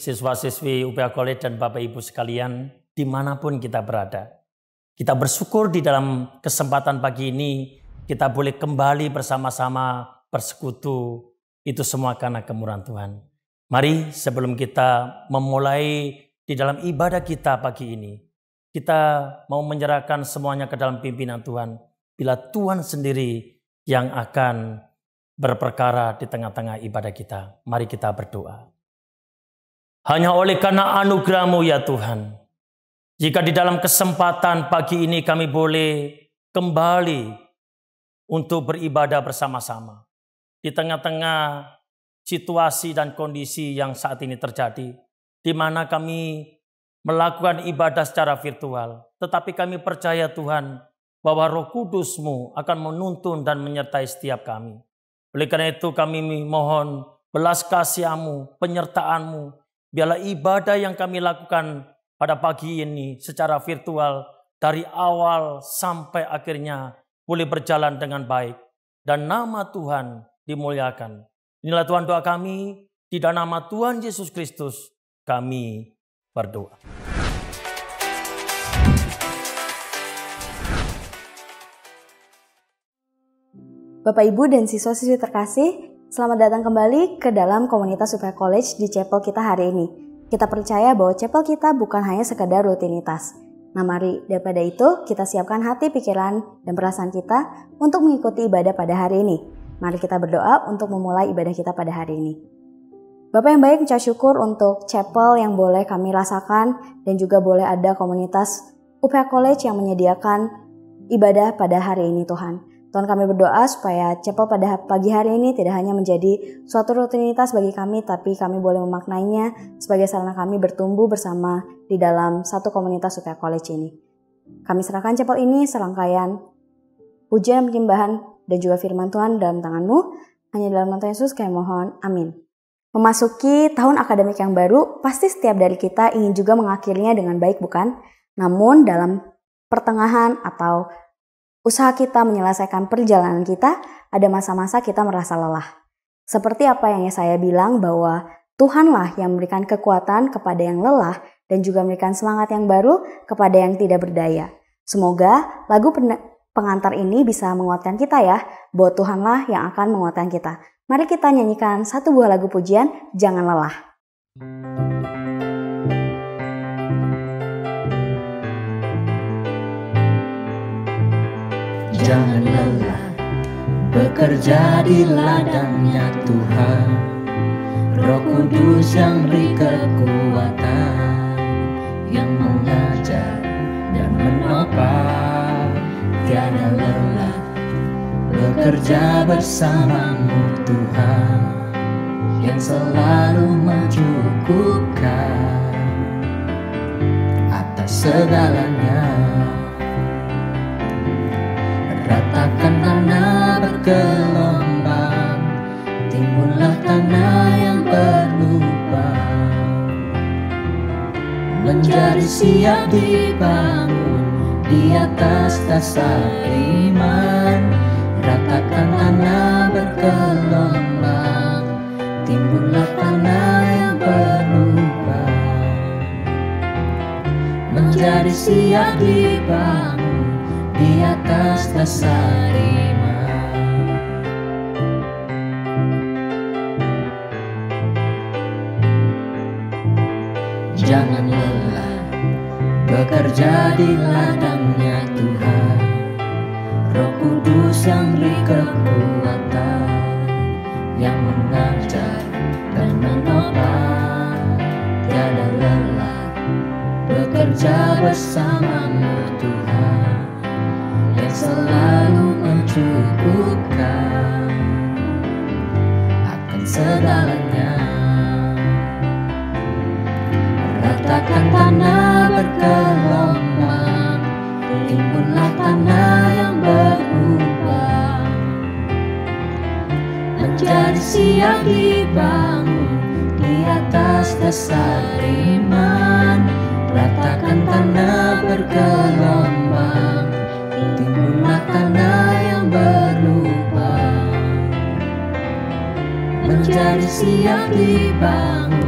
siswa-siswi UPH College dan Bapak Ibu sekalian, dimanapun kita berada. Kita bersyukur di dalam kesempatan pagi ini, kita boleh kembali bersama-sama bersekutu, itu semua karena kemurahan Tuhan. Mari sebelum kita memulai di dalam ibadah kita pagi ini, kita mau menyerahkan semuanya ke dalam pimpinan Tuhan. Bila Tuhan sendiri yang akan berperkara di tengah-tengah ibadah kita. Mari kita berdoa. Hanya oleh karena anugerah-Mu ya Tuhan, jika di dalam kesempatan pagi ini kami boleh kembali untuk beribadah bersama-sama. Di tengah-tengah situasi dan kondisi yang saat ini terjadi, di mana kami melakukan ibadah secara virtual. Tetapi kami percaya Tuhan, bahwa Roh Kudus-Mu akan menuntun dan menyertai setiap kami. Oleh karena itu kami mohon belas kasih-Mu, penyertaan-Mu. Biarlah ibadah yang kami lakukan pada pagi ini secara virtual dari awal sampai akhirnya boleh berjalan dengan baik. Dan nama Tuhan dimuliakan. Inilah Tuhan doa kami, di dalam nama Tuhan Yesus Kristus kami berdoa. Bapak, Ibu, dan siswa-siswi terkasih, selamat datang kembali ke dalam komunitas UPH College di chapel kita hari ini. Kita percaya bahwa chapel kita bukan hanya sekedar rutinitas. Nah mari, daripada itu kita siapkan hati, pikiran, dan perasaan kita untuk mengikuti ibadah pada hari ini. Mari kita berdoa untuk memulai ibadah kita pada hari ini. Bapak yang baik, ucap syukur untuk chapel yang boleh kami rasakan dan juga boleh ada komunitas UPH College yang menyediakan ibadah pada hari ini Tuhan. Tuhan, kami berdoa supaya chapel pada pagi hari ini tidak hanya menjadi suatu rutinitas bagi kami, tapi kami boleh memaknainya sebagai sarana kami bertumbuh bersama di dalam satu komunitas UPH College ini. Kami serahkan chapel ini serangkaian pujian, penyembahan, dan juga firman Tuhan dalam tangan-Mu. Hanya dalam nama Tuhan Yesus kami mohon, amin. Memasuki tahun akademik yang baru, pasti setiap dari kita ingin juga mengakhirinya dengan baik, bukan? Namun dalam pertengahan atau usaha kita menyelesaikan perjalanan kita, ada masa-masa kita merasa lelah. Seperti apa yang saya bilang bahwa Tuhanlah yang memberikan kekuatan kepada yang lelah dan juga memberikan semangat yang baru kepada yang tidak berdaya. Semoga lagu pengantar ini bisa menguatkan kita ya, bahwa Tuhanlah yang akan menguatkan kita. Mari kita nyanyikan satu buah lagu pujian, Jangan Lelah. Jangan lelah bekerja di ladangnya Tuhan. Roh Kudus yang beri kekuatan, yang mengajar dan menopang. Tiada lelah bekerja bersamamu Tuhan, yang selalu mencukupkan atas segalanya. Ratakan tanah bergelombang, timbullah tanah yang berlubang, menjadi siap dibangun di atas dasar iman. Ratakan tanah bergelombang, timbullah tanah yang berlubang, menjadi siap dibangun di atas dasar iman. Jangan lelah bekerja di ladangnya Tuhan. Roh Kudus yang beri kekuatan, yang mengajar dan menopang. Tiada lelah bekerja bersamamu Tuhan, yang selalu mencukupkan akan segalanya. Ratakan tanah bergelombang, timbunlah tanah yang berubah, menjadi siap dibangun di atas dasar iman. Ratakan tanah bergelombang, timbunlah tanah yang berubah, menjadi siap dibangun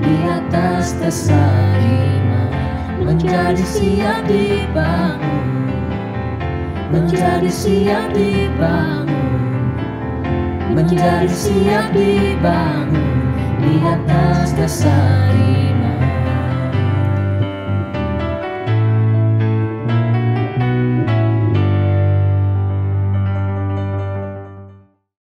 di atas dasar iman, menjadi siap dibangun, menjadi siap dibangun, menjadi siap dibangun di atas dasar iman.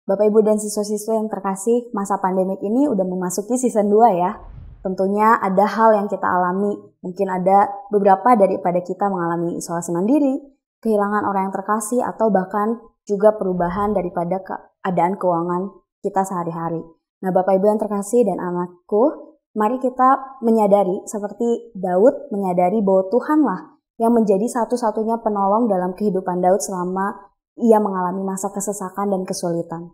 Bapak Ibu dan siswa-siswa yang terkasih, masa pandemik ini udah memasuki season 2 ya. Tentunya ada hal yang kita alami, mungkin ada beberapa daripada kita mengalami isolasi mandiri, kehilangan orang yang terkasih, atau bahkan juga perubahan daripada keadaan keuangan kita sehari-hari. Nah Bapak Ibu yang terkasih dan anakku, mari kita menyadari seperti Daud menyadari bahwa Tuhanlah yang menjadi satu-satunya penolong dalam kehidupan Daud selama ia mengalami masa kesesakan dan kesulitan.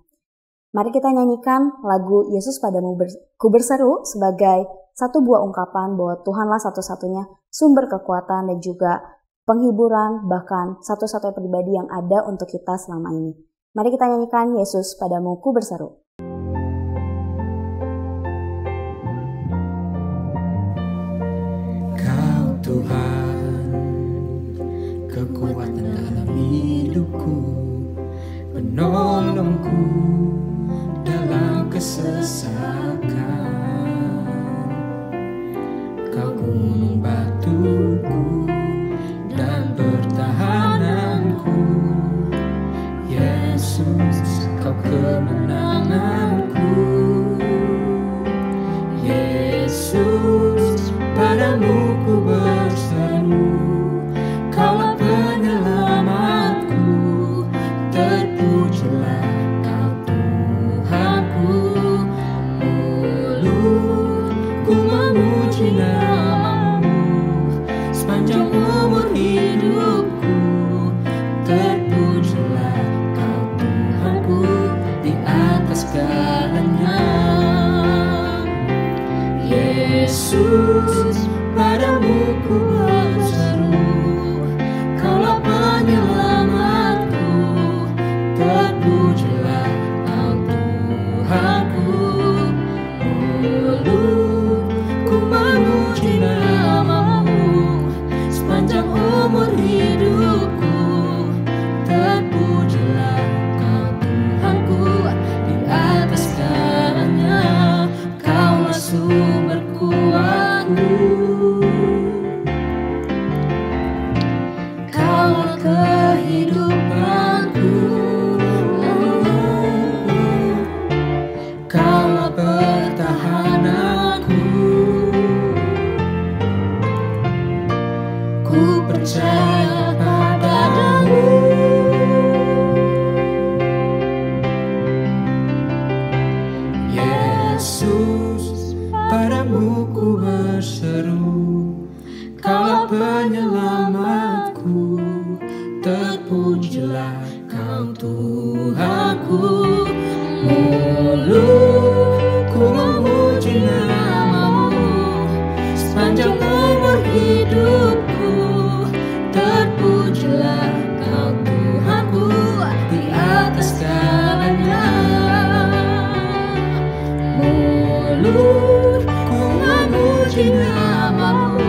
Mari kita nyanyikan lagu Yesus Padamu Ku Berseru sebagai satu buah ungkapan bahwa Tuhanlah satu-satunya sumber kekuatan dan juga penghiburan, bahkan satu-satunya pribadi yang ada untuk kita selama ini. Mari kita nyanyikan Yesus Padamu Ku Berseru. Kau Tuhan, kekuatan dalam hidupku, penolongku dalam kesesakan. Kau gunung batuku dan pertahananku, Yesus, Kau kemenanganku. Yesus, padamu ku berseru, Kaulah penyelamatku, terpujilah Kau Tuhanku. Mulut ku memuji nama-Mu, sepanjang umur hidupku, terpujilah Kau Tuhanku di atas segalanya. Yesus, padamu ku berseru, Kaulah penyelamatku, terpujilah Kau Tuhanku. Mulut ku memuji nama-Mu, sepanjang umur hidupku, terpujilah Kau Tuhanku di atas segalanya. Kaulah sumber kuatku, Kaulah kehidupanku, Kaulah pertahananku. Ku percaya padamu, Yesus, padamu ku berseru, Kaulah penyelamatku, terpujilah Kau Tuhanku. Mulutku memuji nama-Mu, sepanjang umur hidupku, terpujilah Kau Tuhanku di atas segalanya. Mulutku memuji nama-Mu,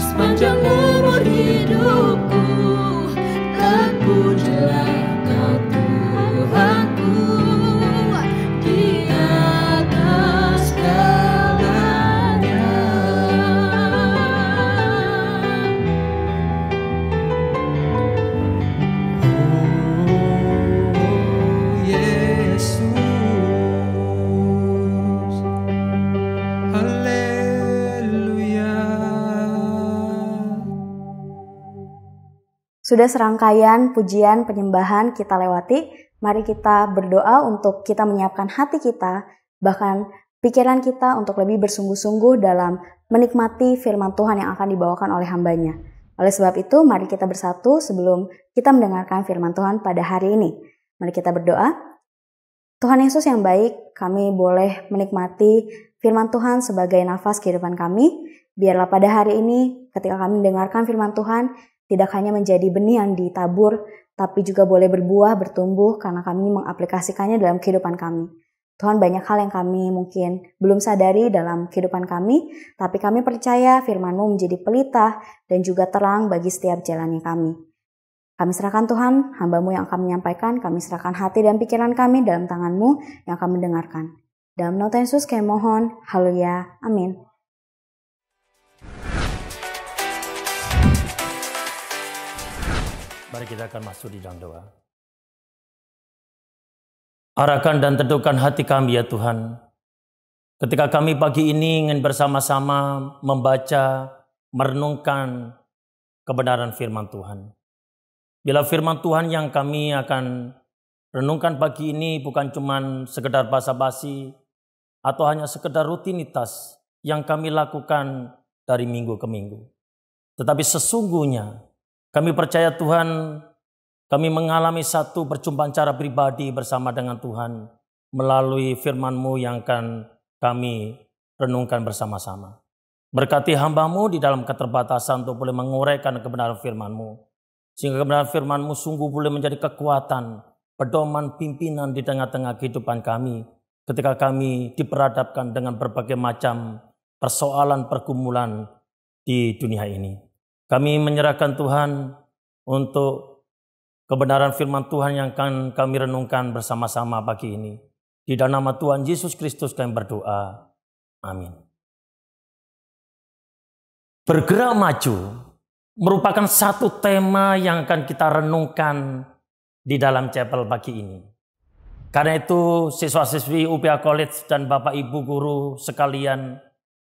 sepanjang umur hidupku, terpujilah Kau Tuhanku di atas segalanya. Oh Yesus, haleluya. Sudah serangkaian pujian penyembahan kita lewati, mari kita berdoa untuk kita menyiapkan hati kita, bahkan pikiran kita untuk lebih bersungguh-sungguh dalam menikmati firman Tuhan yang akan dibawakan oleh hamba-Nya. Oleh sebab itu, mari kita bersatu sebelum kita mendengarkan firman Tuhan pada hari ini. Mari kita berdoa. Tuhan Yesus yang baik, kami boleh menikmati firman Tuhan sebagai nafas kehidupan kami. Biarlah pada hari ini, ketika kami mendengarkan firman Tuhan, tidak hanya menjadi benih yang ditabur, tapi juga boleh berbuah, bertumbuh karena kami mengaplikasikannya dalam kehidupan kami. Tuhan, banyak hal yang kami mungkin belum sadari dalam kehidupan kami, tapi kami percaya firman-Mu menjadi pelita dan juga terang bagi setiap jalannya kami. Kami serahkan Tuhan, hamba-Mu yang akan menyampaikan, kami serahkan hati dan pikiran kami dalam tangan-Mu yang akan mendengarkan. Dalam nama Yesus kami mohon, haleluya, amin. Mari kita akan masuk di dalam doa. Arahkan dan teduhkan hati kami ya Tuhan. Ketika kami pagi ini ingin bersama-sama membaca, merenungkan kebenaran firman Tuhan. Bila firman Tuhan yang kami akan renungkan pagi ini bukan cuma sekedar basa-basi atau hanya sekedar rutinitas yang kami lakukan dari minggu ke minggu. Tetapi sesungguhnya kami percaya Tuhan, kami mengalami satu perjumpaan secara pribadi bersama dengan Tuhan melalui firman-Mu yang akan kami renungkan bersama-sama. Berkati hamba-Mu di dalam keterbatasan untuk boleh menguraikan kebenaran firman-Mu. Sehingga kebenaran firman-Mu sungguh boleh menjadi kekuatan, pedoman, pimpinan di tengah-tengah kehidupan kami. Ketika kami diperhadapkan dengan berbagai macam persoalan, pergumulan di dunia ini. Kami menyerahkan Tuhan untuk kebenaran firman Tuhan yang akan kami renungkan bersama-sama pagi ini. Di dalam nama Tuhan Yesus Kristus kami berdoa. Amin. Bergerak maju merupakan satu tema yang akan kita renungkan di dalam chapel pagi ini. Karena itu siswa-siswi UPA College dan Bapak Ibu guru sekalian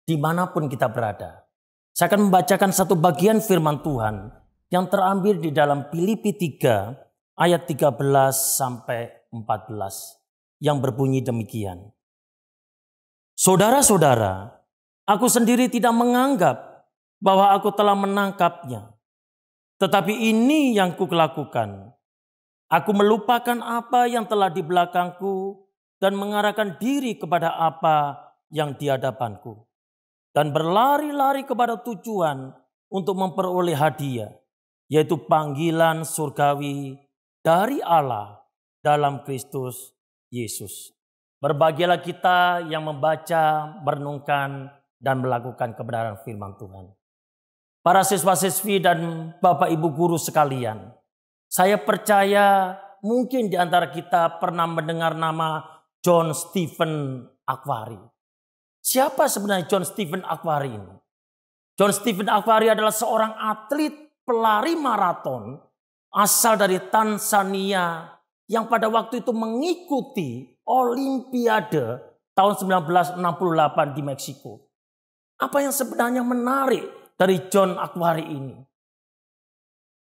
dimanapun kita berada. Saya akan membacakan satu bagian firman Tuhan yang terambil di dalam Filipi 3 ayat 13 sampai 14 yang berbunyi demikian. Saudara-saudara, aku sendiri tidak menganggap bahwa aku telah menangkapnya. Tetapi ini yang kulakukan. Aku melupakan apa yang telah di belakangku dan mengarahkan diri kepada apa yang di hadapanku. Dan berlari-lari kepada tujuan untuk memperoleh hadiah, yaitu panggilan surgawi dari Allah dalam Kristus Yesus. Berbahagialah kita yang membaca, merenungkan, dan melakukan kebenaran firman Tuhan. Para siswa-siswi dan Bapak Ibu guru sekalian, saya percaya mungkin di antara kita pernah mendengar nama John Stephen Akhwari. Siapa sebenarnya John Stephen Akhwari ini? John Stephen Akhwari adalah seorang atlet pelari maraton asal dari Tanzania yang pada waktu itu mengikuti Olimpiade tahun 1968 di Meksiko. Apa yang sebenarnya menarik dari John Akhwari ini?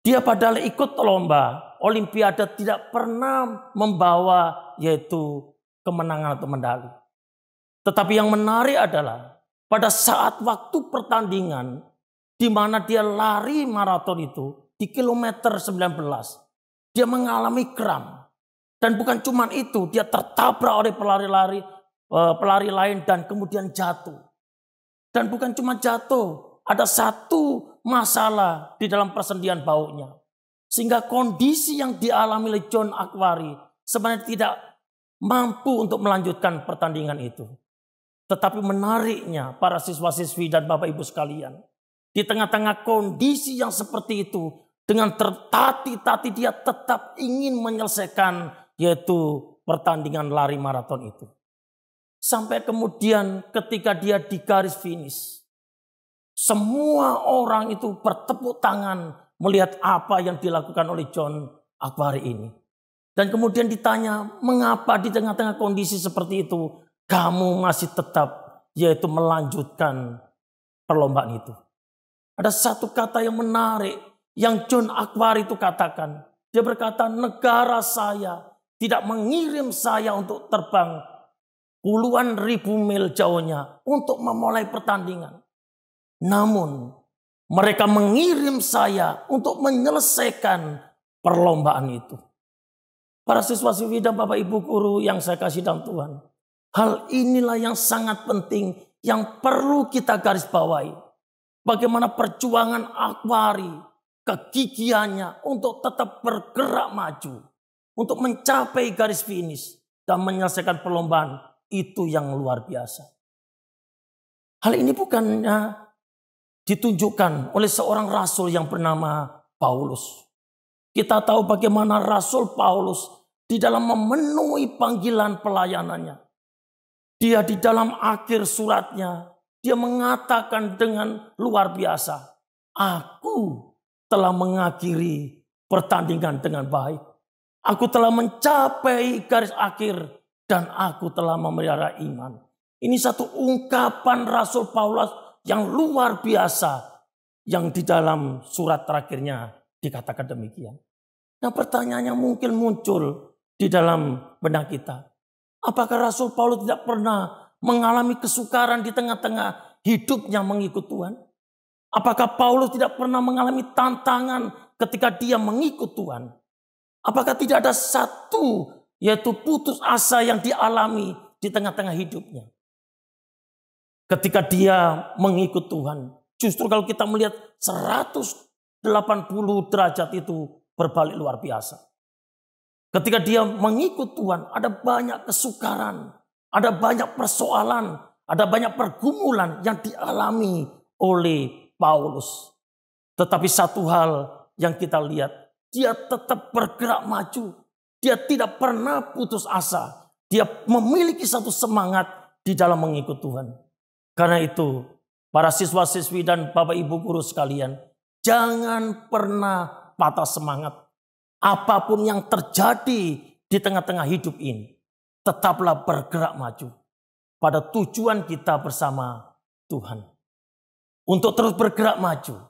Dia padahal ikut lomba Olimpiade tidak pernah membawa yaitu kemenangan atau medali. Tetapi yang menarik adalah pada saat waktu pertandingan di mana dia lari maraton itu di kilometer 19, dia mengalami kram. Dan bukan cuma itu, dia tertabrak oleh pelari lain dan kemudian jatuh. Dan bukan cuma jatuh, ada satu masalah di dalam persendian bahunya. Sehingga kondisi yang dialami oleh John Akhwari sebenarnya tidak mampu untuk melanjutkan pertandingan itu. Tetapi menariknya para siswa-siswi dan Bapak Ibu sekalian, di tengah-tengah kondisi yang seperti itu, dengan tertatih-tatih dia tetap ingin menyelesaikan yaitu pertandingan lari maraton itu. Sampai kemudian ketika dia di garis finish, semua orang itu bertepuk tangan melihat apa yang dilakukan oleh John Akhwari ini. Dan kemudian ditanya, mengapa di tengah-tengah kondisi seperti itu kamu masih tetap yaitu melanjutkan perlombaan itu. Ada satu kata yang menarik yang John Akhwari itu katakan. Dia berkata, negara saya tidak mengirim saya untuk terbang puluhan ribu mil jauhnya untuk memulai pertandingan. Namun mereka mengirim saya untuk menyelesaikan perlombaan itu. Para siswa-siswi dan Bapak Ibu guru yang saya kasih dalam Tuhan. Hal inilah yang sangat penting yang perlu kita garis bawahi. Bagaimana perjuangan Akhwari, kegigihannya untuk tetap bergerak maju. Untuk mencapai garis finish. dan menyelesaikan perlombaan. Itu yang luar biasa. Hal ini bukannya ditunjukkan oleh seorang rasul yang bernama Paulus. Kita tahu bagaimana Rasul Paulus di dalam memenuhi panggilan pelayanannya. Dia di dalam akhir suratnya, dia mengatakan dengan luar biasa, aku telah mengakhiri pertandingan dengan baik. Aku telah mencapai garis akhir dan aku telah memelihara iman. Ini satu ungkapan Rasul Paulus yang luar biasa yang di dalam surat terakhirnya dikatakan demikian. Nah, pertanyaannya mungkin muncul di dalam benak kita. Apakah Rasul Paulus tidak pernah mengalami kesukaran di tengah-tengah hidupnya mengikut Tuhan? Apakah Paulus tidak pernah mengalami tantangan ketika dia mengikut Tuhan? Apakah tidak ada satu yaitu putus asa yang dialami di tengah-tengah hidupnya? Ketika dia mengikut Tuhan. Justru kalau kita melihat 180 derajat itu berbalik luar biasa. Ketika dia mengikut Tuhan, ada banyak kesukaran, ada banyak persoalan, ada banyak pergumulan yang dialami oleh Paulus. Tetapi satu hal yang kita lihat, dia tetap bergerak maju. Dia tidak pernah putus asa. Dia memiliki satu semangat di dalam mengikut Tuhan. Karena itu, para siswa-siswi dan Bapak Ibu guru sekalian, jangan pernah patah semangat. Apapun yang terjadi di tengah-tengah hidup ini, tetaplah bergerak maju pada tujuan kita bersama Tuhan. Untuk terus bergerak maju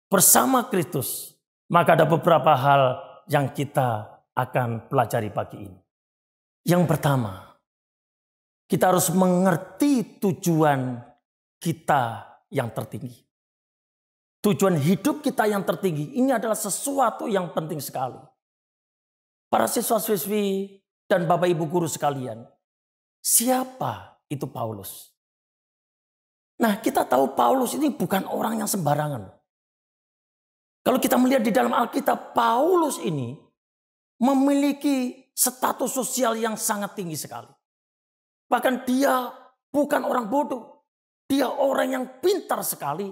bersama Kristus, maka ada beberapa hal yang kita akan pelajari pagi ini. Yang pertama, kita harus mengerti tujuan kita yang tertinggi. Tujuan hidup kita yang tertinggi ini adalah sesuatu yang penting sekali. Para siswa-siswi dan Bapak Ibu guru sekalian, siapa itu Paulus? Nah, kita tahu Paulus ini bukan orang yang sembarangan. Kalau kita melihat di dalam Alkitab, Paulus ini memiliki status sosial yang sangat tinggi sekali. Bahkan dia bukan orang bodoh. Dia orang yang pintar sekali.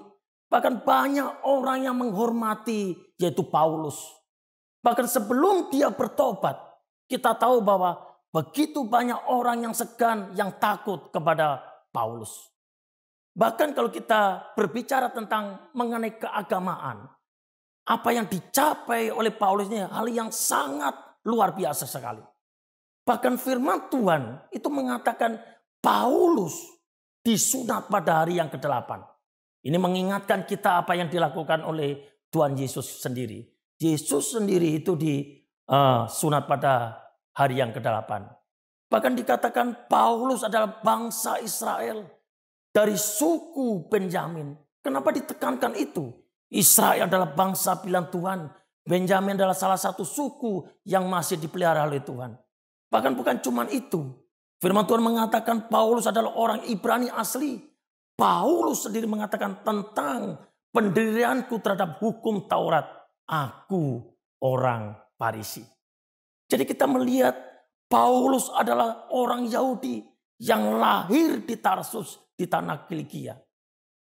Bahkan banyak orang yang menghormati yaitu Paulus. Bahkan sebelum dia bertobat, kita tahu bahwa begitu banyak orang yang segan, yang takut kepada Paulus. Bahkan kalau kita berbicara tentang mengenai keagamaan, apa yang dicapai oleh Paulus ini hal yang sangat luar biasa sekali. Bahkan firman Tuhan itu mengatakan Paulus disunat pada hari yang ke-8. Ini mengingatkan kita apa yang dilakukan oleh Tuhan Yesus sendiri. Yesus sendiri itu disunat pada hari yang ke-8. Bahkan dikatakan Paulus adalah bangsa Israel dari suku Benyamin. Kenapa ditekankan itu? Israel adalah bangsa pilihan Tuhan. Benyamin adalah salah satu suku yang masih dipelihara oleh Tuhan. Bahkan bukan cuma itu. Firman Tuhan mengatakan Paulus adalah orang Ibrani asli. Paulus sendiri mengatakan tentang pendirianku terhadap hukum Taurat. Aku orang Farisi. Jadi kita melihat Paulus adalah orang Yahudi yang lahir di Tarsus di tanah Kilikia.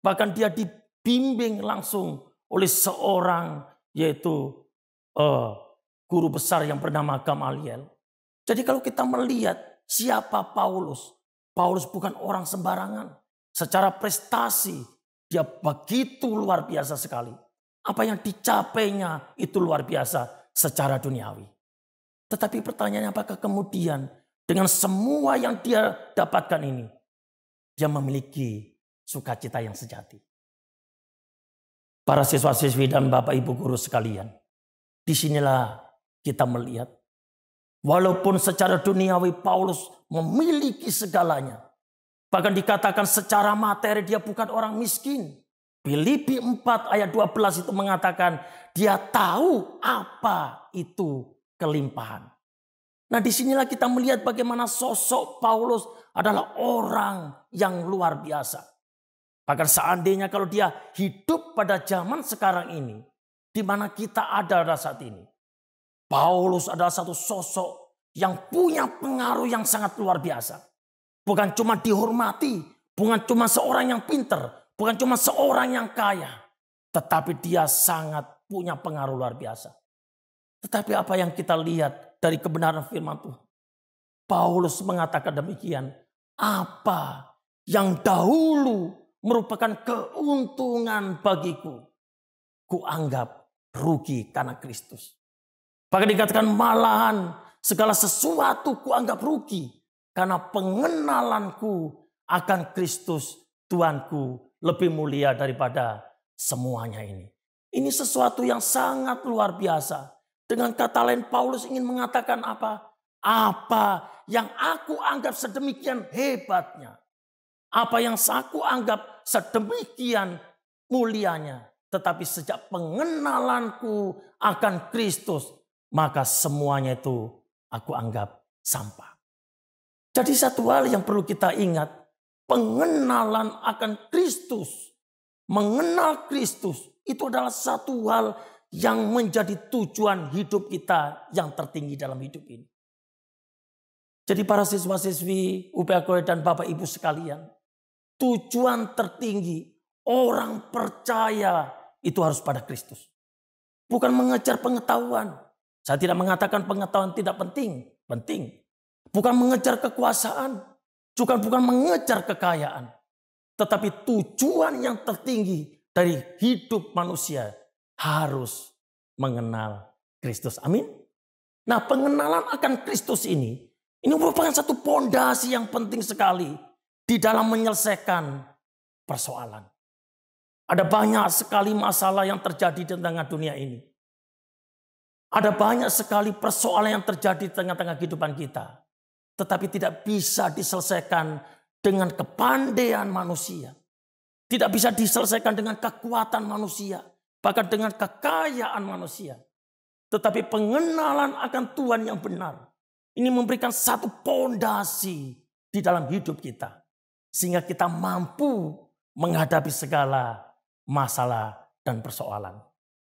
Bahkan dia dibimbing langsung oleh seorang yaitu guru besar yang bernama Gamaliel. Jadi kalau kita melihat siapa Paulus, Paulus bukan orang sembarangan. Secara prestasi dia begitu luar biasa sekali. Apa yang dicapainya itu luar biasa secara duniawi. Tetapi pertanyaannya apakah kemudian dengan semua yang dia dapatkan ini, dia memiliki sukacita yang sejati. Para siswa-siswi dan Bapak Ibu guru sekalian, disinilah kita melihat walaupun secara duniawi Paulus memiliki segalanya. Bahkan dikatakan secara materi dia bukan orang miskin. Filipi 4 ayat 12 itu mengatakan dia tahu apa itu kelimpahan. Nah, disinilah kita melihat bagaimana sosok Paulus adalah orang yang luar biasa. Bahkan seandainya kalau dia hidup pada zaman sekarang ini, di mana kita ada pada saat ini, Paulus adalah satu sosok yang punya pengaruh yang sangat luar biasa. Bukan cuma dihormati, bukan cuma seorang yang pinter, bukan cuma seorang yang kaya. Tetapi dia sangat punya pengaruh luar biasa. Tetapi apa yang kita lihat dari kebenaran firman Tuhan? Paulus mengatakan demikian. Apa yang dahulu merupakan keuntungan bagiku, kuanggap rugi karena Kristus. Bahkan dikatakan malahan segala sesuatu kuanggap rugi karena pengenalanku akan Kristus Tuanku lebih mulia daripada semuanya ini. Ini sesuatu yang sangat luar biasa. Dengan kata lain Paulus ingin mengatakan apa? Apa yang aku anggap sedemikian hebatnya. Apa yang aku anggap sedemikian mulianya. Tetapi sejak pengenalanku akan Kristus, maka semuanya itu aku anggap sampah. Jadi satu hal yang perlu kita ingat. Pengenalan akan Kristus. Mengenal Kristus itu adalah satu hal yang menjadi tujuan hidup kita yang tertinggi dalam hidup ini. Jadi para siswa-siswi UPA College dan Bapak Ibu sekalian, tujuan tertinggi orang percaya itu harus pada Kristus. Bukan mengejar pengetahuan. Saya tidak mengatakan pengetahuan tidak penting. Penting. Bukan mengejar kekuasaan. Juga bukan mengejar kekayaan. Tetapi tujuan yang tertinggi dari hidup manusia harus mengenal Kristus. Amin. Nah, pengenalan akan Kristus ini merupakan satu pondasi yang penting sekali di dalam menyelesaikan persoalan. Ada banyak sekali masalah yang terjadi di tengah dunia ini. Ada banyak sekali persoalan yang terjadi di tengah-tengah kehidupan kita. Tetapi tidak bisa diselesaikan dengan kepandaian manusia. Tidak bisa diselesaikan dengan kekuatan manusia. Bahkan dengan kekayaan manusia. Tetapi pengenalan akan Tuhan yang benar. Ini memberikan satu pondasi di dalam hidup kita. Sehingga kita mampu menghadapi segala masalah dan persoalan.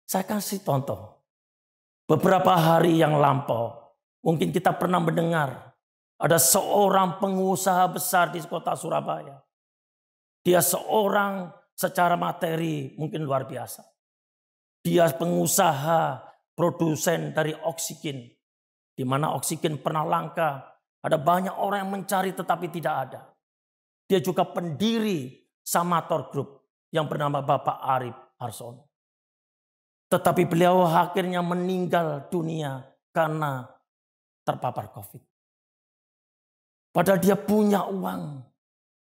Saya kasih contoh. Beberapa hari yang lampau, mungkin kita pernah mendengar ada seorang pengusaha besar di kota Surabaya. Dia seorang secara materi mungkin luar biasa. Dia pengusaha produsen dari oksigen. Di mana oksigen pernah langka. Ada banyak orang yang mencari tetapi tidak ada. Dia juga pendiri Samator Group yang bernama Bapak Arif Harsono. Tetapi beliau akhirnya meninggal dunia karena terpapar COVID. Padahal dia punya uang.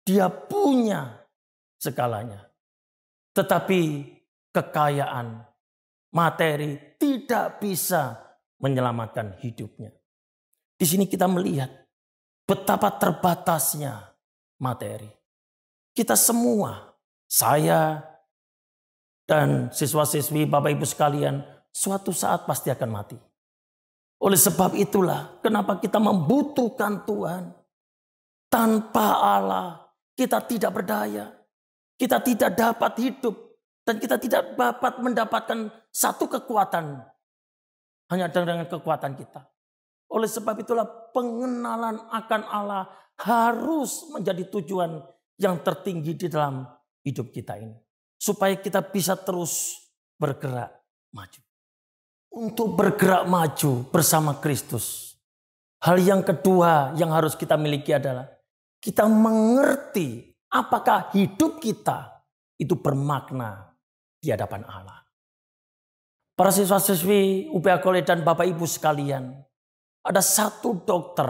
Dia punya segalanya. Tetapi kekayaan, materi tidak bisa menyelamatkan hidupnya. Di sini kita melihat betapa terbatasnya materi. Kita semua, saya dan siswa-siswi Bapak Ibu sekalian, suatu saat pasti akan mati. Oleh sebab itulah kenapa kita membutuhkan Tuhan. Tanpa Allah kita tidak berdaya. Kita tidak dapat hidup. Dan kita tidak dapat mendapatkan satu kekuatan. Hanya dengan kekuatan kita. Oleh sebab itulah pengenalan akan Allah harus menjadi tujuan yang tertinggi di dalam hidup kita ini. Supaya kita bisa terus bergerak maju. Untuk bergerak maju bersama Kristus. Hal yang kedua yang harus kita miliki adalah kita mengerti apakah hidup kita itu bermakna di hadapan Allah. Para siswa-siswi UPA College dan Bapak Ibu sekalian, ada satu dokter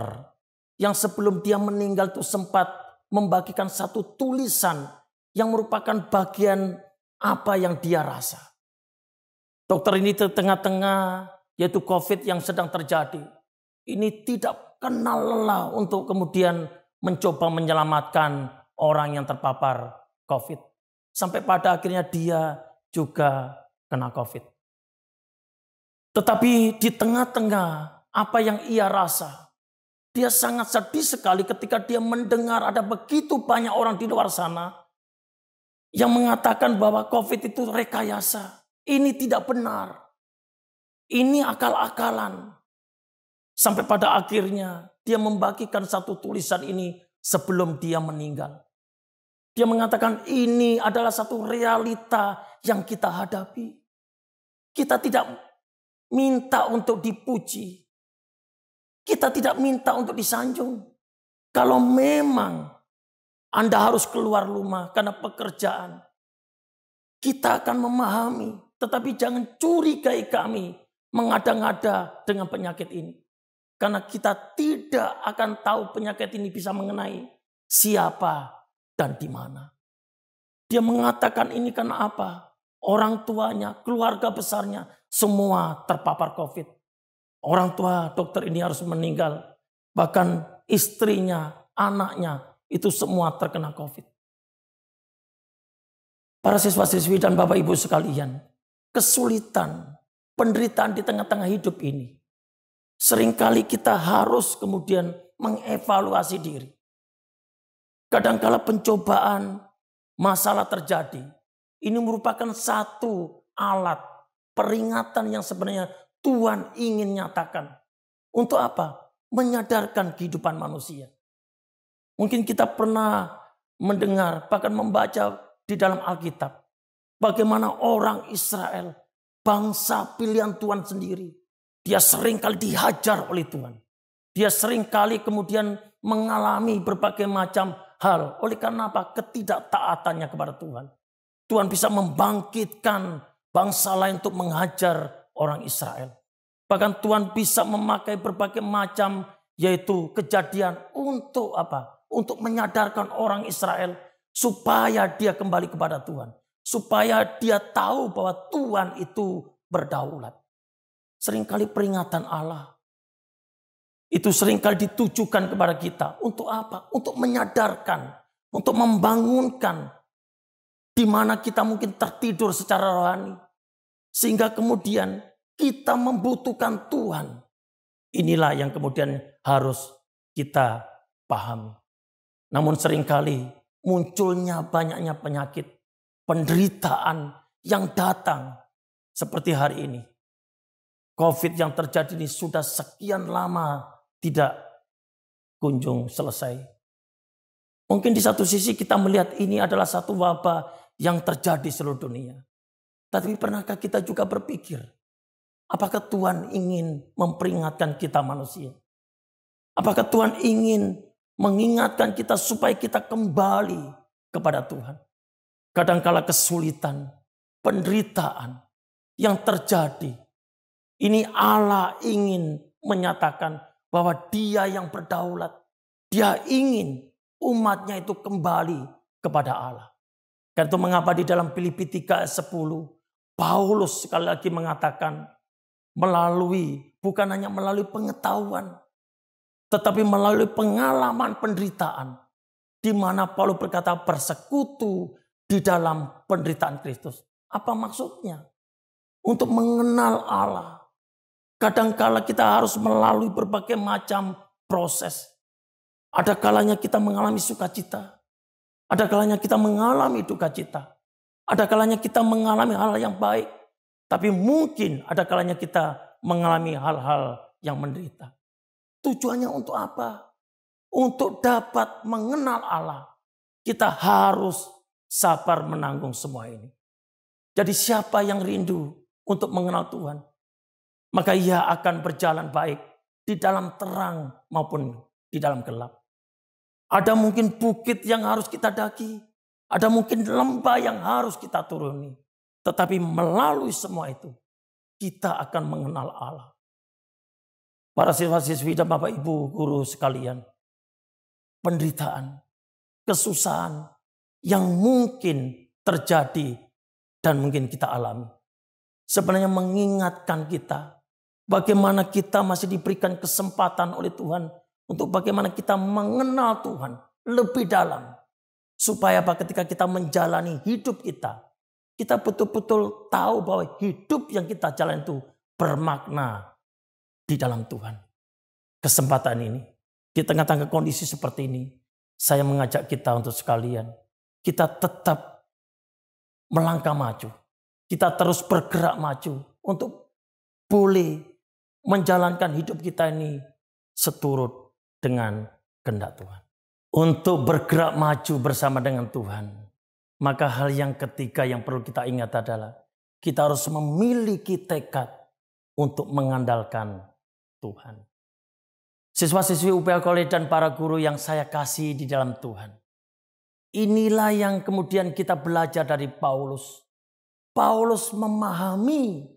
yang sebelum dia meninggal itu sempat membagikan satu tulisan yang merupakan bagian apa yang dia rasa. Dokter ini di tengah-tengah yaitu COVID yang sedang terjadi. Ini tidak kenal lelah untuk kemudian mencoba menyelamatkan orang yang terpapar COVID. Sampai pada akhirnya dia juga kena COVID. Tetapi di tengah-tengah apa yang ia rasa, dia sangat sedih sekali ketika dia mendengar ada begitu banyak orang di luar sana yang mengatakan bahwa COVID itu rekayasa. Ini tidak benar. Ini akal-akalan. Sampai pada akhirnya dia membagikan satu tulisan ini sebelum dia meninggal. Dia mengatakan ini adalah satu realita yang kita hadapi. Kita tidak minta untuk dipuji. Kita tidak minta untuk disanjung. Kalau memang Anda harus keluar rumah karena pekerjaan, kita akan memahami. Tetapi jangan curigai kami mengada-ngada dengan penyakit ini. Karena kita tidak akan tahu penyakit ini bisa mengenai siapa dan di mana. Dia mengatakan ini karena apa? Orang tuanya, keluarga besarnya, semua terpapar COVID. Orang tua dokter ini harus meninggal. Bahkan istrinya, anaknya, itu semua terkena COVID. Para siswa-siswi dan Bapak Ibu sekalian, kesulitan, penderitaan di tengah-tengah hidup ini, seringkali kita harus kemudian mengevaluasi diri. Kadangkala pencobaan, masalah terjadi. Ini merupakan satu alat peringatan yang sebenarnya Tuhan ingin nyatakan. Untuk apa? Menyadarkan kehidupan manusia. Mungkin kita pernah mendengar, bahkan membaca di dalam Alkitab. Bagaimana orang Israel, bangsa pilihan Tuhan sendiri. Dia seringkali dihajar oleh Tuhan. Dia seringkali kemudian mengalami berbagai macam hal. Oleh karena apa? Ketidaktaatannya kepada Tuhan. Tuhan bisa membangkitkan bangsa lain untuk menghajar orang Israel. Bahkan Tuhan bisa memakai berbagai macam yaitu kejadian untuk apa? Untuk menyadarkan orang Israel supaya dia kembali kepada Tuhan. Supaya dia tahu bahwa Tuhan itu berdaulat. Seringkali peringatan Allah itu seringkali ditujukan kepada kita. Untuk apa? Untuk menyadarkan, untuk membangunkan di mana kita mungkin tertidur secara rohani. Sehingga kemudian kita membutuhkan Tuhan. Inilah yang kemudian harus kita pahami. Namun seringkali munculnya banyaknya penyakit, penderitaan yang datang seperti hari ini. COVID yang terjadi ini sudah sekian lama tidak kunjung selesai. Mungkin di satu sisi kita melihat ini adalah satu wabah yang terjadi di seluruh dunia. Tapi pernahkah kita juga berpikir, apakah Tuhan ingin memperingatkan kita manusia? Apakah Tuhan ingin mengingatkan kita supaya kita kembali kepada Tuhan? Kadangkala kesulitan, penderitaan yang terjadi. Ini Allah ingin menyatakan bahwa Dia yang berdaulat. Dia ingin umatnya itu kembali kepada Allah. Karena itu mengapa di dalam Filipi 3:10 Paulus sekali lagi mengatakan bukan hanya melalui pengetahuan, tetapi melalui pengalaman penderitaan. Di mana Paulus berkata bersekutu di dalam penderitaan Kristus. Apa maksudnya? Untuk mengenal Allah. Kadangkala kita harus melalui berbagai macam proses. Ada kalanya kita mengalami sukacita. Ada kalanya kita mengalami duka cita. Ada kalanya kita mengalami hal yang baik. Tapi mungkin ada kalanya kita mengalami hal-hal yang menderita. Tujuannya untuk apa? Untuk dapat mengenal Allah. Kita harus sabar menanggung semua ini. Jadi siapa yang rindu untuk mengenal Tuhan? Maka ia akan berjalan baik di dalam terang maupun di dalam gelap. Ada mungkin bukit yang harus kita daki. Ada mungkin lembah yang harus kita turuni. Tetapi melalui semua itu, kita akan mengenal Allah. Para siswa-siswi dan Bapak Ibu guru sekalian. Penderitaan, kesusahan yang mungkin terjadi dan mungkin kita alami. Sebenarnya mengingatkan kita bagaimana kita masih diberikan kesempatan oleh Tuhan untuk bagaimana kita mengenal Tuhan lebih dalam. Supaya ketika kita menjalani hidup kita betul-betul tahu bahwa hidup yang kita jalani itu bermakna di dalam Tuhan. Kesempatan ini, di tengah-tengah kondisi seperti ini, saya mengajak kita untuk sekalian, kita tetap melangkah maju. Kita terus bergerak maju untuk boleh menjalankan hidup kita ini seturut dengan kehendak Tuhan. Untuk bergerak maju bersama dengan Tuhan, maka hal yang ketiga yang perlu kita ingat adalah kita harus memiliki tekad untuk mengandalkan Tuhan. Siswa-siswi UPH College dan para guru yang saya kasih di dalam Tuhan. Inilah yang kemudian kita belajar dari Paulus. Paulus memahami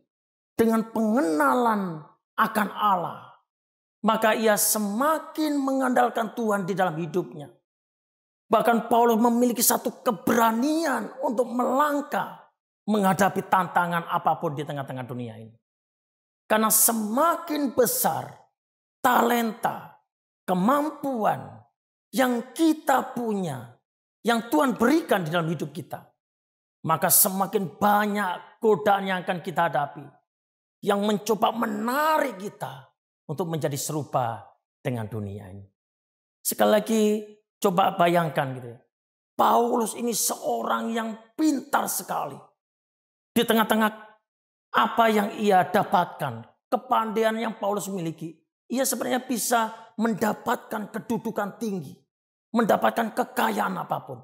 dengan pengenalan akan Allah. Maka ia semakin mengandalkan Tuhan di dalam hidupnya. Bahkan Paulus memiliki satu keberanian untuk melangkah menghadapi tantangan apapun di tengah-tengah dunia ini. Karena semakin besar talenta, kemampuan yang kita punya, yang Tuhan berikan di dalam hidup kita, maka semakin banyak godaan yang akan kita hadapi, yang mencoba menarik kita untuk menjadi serupa dengan dunia ini. Sekali lagi coba bayangkan gitu ya. Paulus ini seorang yang pintar sekali. Di tengah-tengah apa yang ia dapatkan, kepandaian yang Paulus miliki, ia sebenarnya bisa mendapatkan kedudukan tinggi, mendapatkan kekayaan apapun.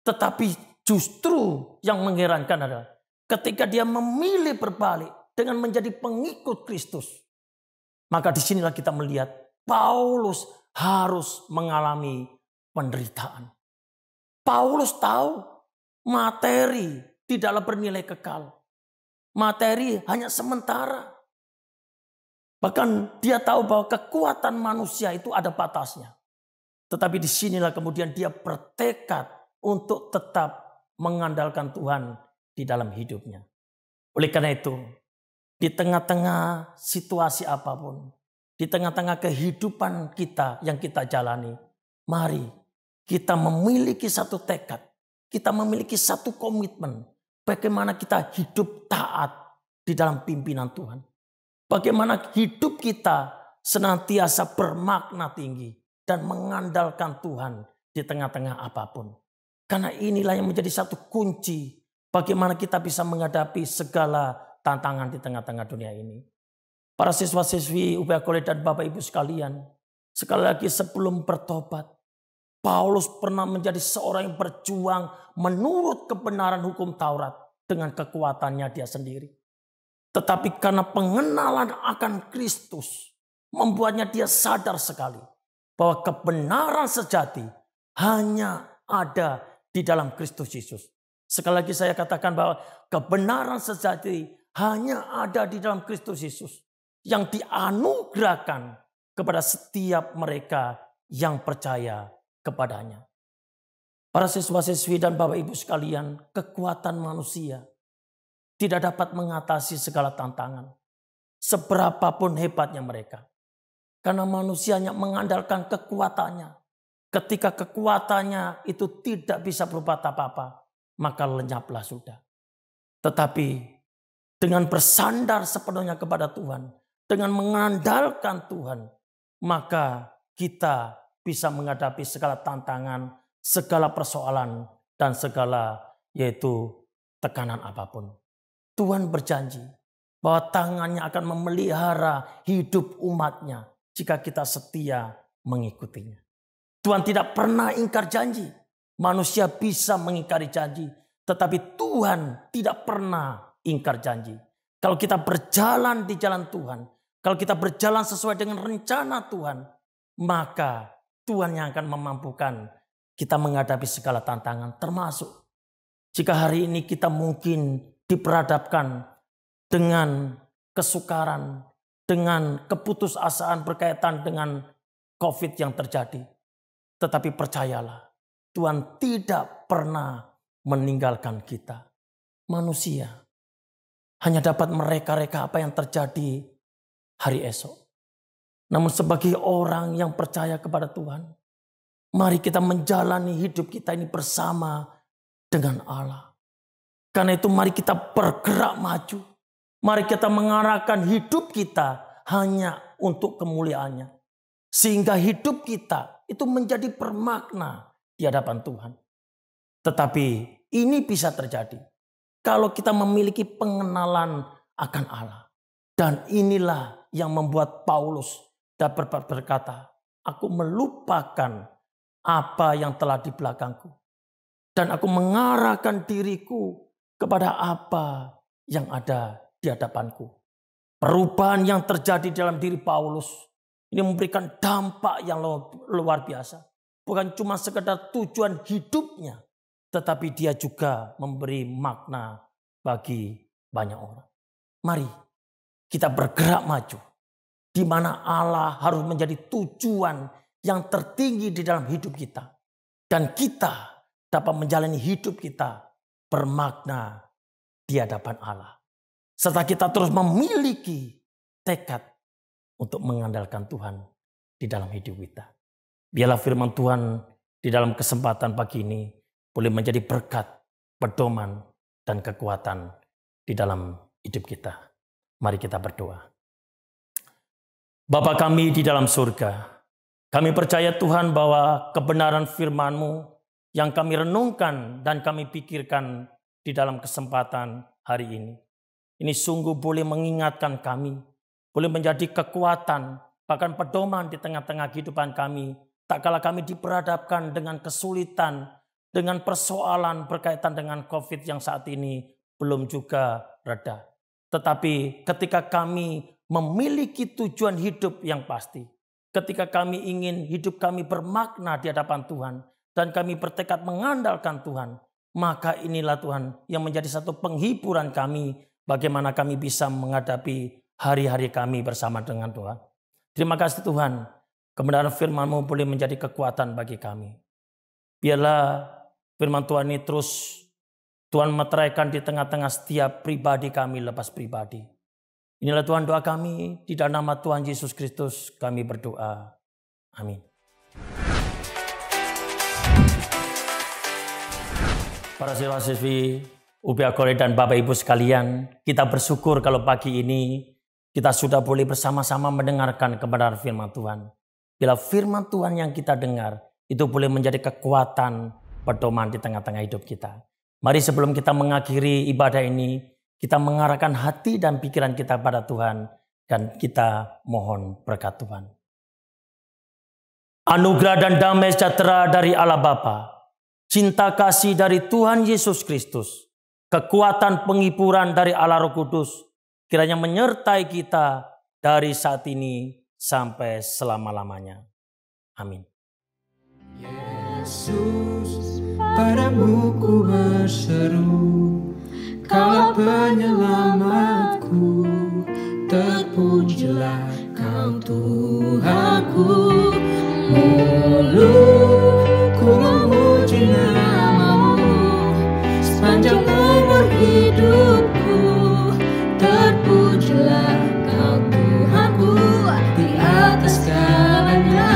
Tetapi justru yang mengherankan adalah ketika dia memilih berbalik dengan menjadi pengikut Kristus, maka disinilah kita melihat Paulus harus mengalami penderitaan. Paulus tahu materi tidaklah bernilai kekal. Materi hanya sementara. Bahkan dia tahu bahwa kekuatan manusia itu ada batasnya. Tetapi disinilah kemudian dia bertekad untuk tetap mengandalkan Tuhan di dalam hidupnya. Oleh karena itu, di tengah-tengah situasi apapun, di tengah-tengah kehidupan kita yang kita jalani, mari kita memiliki satu tekad, kita memiliki satu komitmen, bagaimana kita hidup taat di dalam pimpinan Tuhan. Bagaimana hidup kita senantiasa bermakna tinggi dan mengandalkan Tuhan di tengah-tengah apapun. Karena inilah yang menjadi satu kunci bagaimana kita bisa menghadapi segala tantangan di tengah-tengah dunia ini. Para siswa-siswi UPH College dan Bapak Ibu sekalian, sekali lagi sebelum bertobat, Paulus pernah menjadi seorang yang berjuang menurut kebenaran hukum Taurat dengan kekuatannya dia sendiri. Tetapi karena pengenalan akan Kristus membuatnya dia sadar sekali bahwa kebenaran sejati hanya ada di dalam Kristus Yesus. Sekali lagi saya katakan bahwa kebenaran sejati hanya ada di dalam Kristus Yesus yang dianugerahkan kepada setiap mereka yang percaya kepadanya. Para siswa-siswi dan Bapak Ibu sekalian, kekuatan manusia tidak dapat mengatasi segala tantangan, seberapapun hebatnya mereka. Karena manusianya mengandalkan kekuatannya. Ketika kekuatannya itu tidak bisa berbuat apa-apa, maka lenyaplah sudah. Tetapi dengan bersandar sepenuhnya kepada Tuhan, dengan mengandalkan Tuhan, maka kita bisa menghadapi segala tantangan, segala persoalan, dan segala yaitu tekanan apapun. Tuhan berjanji bahwa tangannya akan memelihara hidup umatnya jika kita setia mengikutinya. Tuhan tidak pernah ingkar janji. Manusia bisa mengingkari janji, tetapi Tuhan tidak pernah ingkar janji. Kalau kita berjalan di jalan Tuhan, kalau kita berjalan sesuai dengan rencana Tuhan, maka Tuhan yang akan memampukan kita menghadapi segala tantangan, termasuk jika hari ini kita mungkin diperhadapkan dengan kesukaran, dengan keputusasaan berkaitan dengan COVID yang terjadi. Tetapi percayalah, Tuhan tidak pernah meninggalkan kita. Manusia hanya dapat mereka-reka apa yang terjadi hari esok. Namun sebagai orang yang percaya kepada Tuhan, mari kita menjalani hidup kita ini bersama dengan Allah. Karena itu mari kita bergerak maju. Mari kita mengarahkan hidup kita hanya untuk kemuliaannya. Sehingga hidup kita itu menjadi bermakna di hadapan Tuhan. Tetapi ini bisa terjadi kalau kita memiliki pengenalan akan Allah. Dan inilah yang membuat Paulus dan berkata, aku melupakan apa yang telah di belakangku. Dan aku mengarahkan diriku kepada apa yang ada di hadapanku. Perubahan yang terjadi dalam diri Paulus ini memberikan dampak yang luar biasa. Bukan cuma sekedar tujuan hidupnya, tetapi dia juga memberi makna bagi banyak orang. Mari kita bergerak maju, di mana Allah harus menjadi tujuan yang tertinggi di dalam hidup kita. Dan kita dapat menjalani hidup kita bermakna di hadapan Allah. Serta kita terus memiliki tekad untuk mengandalkan Tuhan di dalam hidup kita. Biarlah firman Tuhan di dalam kesempatan pagi ini boleh menjadi berkat, pedoman, dan kekuatan di dalam hidup kita. Mari kita berdoa. Bapa kami di dalam surga, kami percaya Tuhan bahwa kebenaran firman-Mu yang kami renungkan dan kami pikirkan di dalam kesempatan hari ini sungguh boleh mengingatkan kami, boleh menjadi kekuatan, bahkan pedoman di tengah-tengah kehidupan kami. Tak kala kami diperhadapkan dengan kesulitan, dengan persoalan berkaitan dengan COVID yang saat ini belum juga reda. Tetapi ketika kami memiliki tujuan hidup yang pasti, ketika kami ingin hidup kami bermakna di hadapan Tuhan, dan kami bertekad mengandalkan Tuhan, maka inilah Tuhan yang menjadi satu penghiburan kami, bagaimana kami bisa menghadapi hari-hari kami bersama dengan Tuhan. Terima kasih Tuhan, kebenaran firman-Mu boleh menjadi kekuatan bagi kami. Biarlah firman Tuhan ini terus Tuhan meteraikan di tengah-tengah setiap pribadi kami lepas pribadi. Inilah Tuhan doa kami, di dalam nama Tuhan Yesus Kristus kami berdoa. Amin. Para siswa-siswi UPA College dan Bapak Ibu sekalian, kita bersyukur kalau pagi ini kita sudah boleh bersama-sama mendengarkan kebenaran firman Tuhan. Bila firman Tuhan yang kita dengar itu boleh menjadi kekuatan pedoman di tengah-tengah hidup kita. Mari sebelum kita mengakhiri ibadah ini, kita mengarahkan hati dan pikiran kita pada Tuhan dan kita mohon berkat Tuhan. Anugerah dan damai sejahtera dari Allah Bapa, cinta kasih dari Tuhan Yesus Kristus, kekuatan penghiburan dari Allah Roh Kudus, kiranya menyertai kita dari saat ini sampai selama-lamanya. Amin. Yesus, padamu ku berseru, Kaulah penyelamatku, terpujilah Kau Tuhanku. Mulutku memuji nama-Mu, sepanjang umur hidupku, terpujilah Kau Tuhanku di atas segalanya.